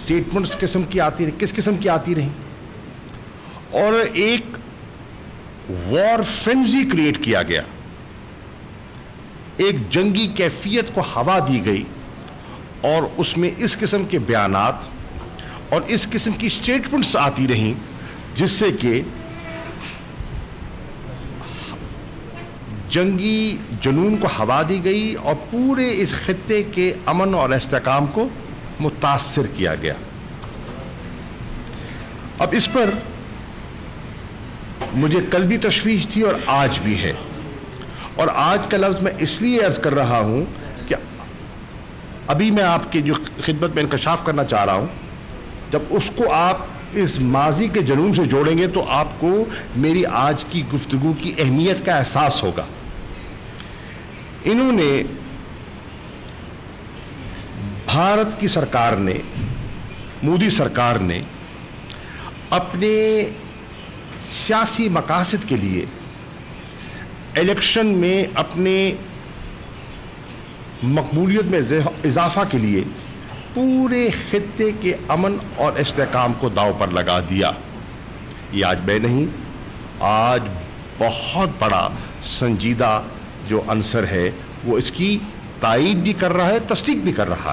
Statements किस्म की आती रही, किस किस्म की आती रही, और एक वॉर फ्रेंजी क्रिएट किया गया, एक जंगी कैफियत को हवा दी गई, और उसमें इस किस्म के बयानात और इस किस्म की स्टेटमेंट्स आती रहीं जिससे कि जंगी जुनून को हवा दी गई और पूरे इस खित्ते के अमन और इस्तेहकाम को मुतासिर किया गया। अब इस पर मुझे कल भी तशवीश थी और आज भी है, और आज का लफ्ज़ मैं इसलिए अर्ज कर रहा हूं कि अभी मैं आपकी जो खिदमत में इंकशाफ करना चाह रहा हूं, जब उसको आप इस माजी के जुनून से जोड़ेंगे तो आपको मेरी आज की गुफ्तगू की अहमियत का एहसास होगा। इन्होंने, भारत की सरकार ने, मोदी सरकार ने अपने सियासी मकासद के लिए इलेक्शन में अपने मकबूलियत में इजाफा के लिए पूरे खित्ते के अमन और इस्तेहकाम को दांव पर लगा दिया। ये आज मैं नहीं, आज बहुत बड़ा संजीदा जो अंसर है वो इसकी तायीद भी कर रहा है, तस्दीक भी कर रहा है।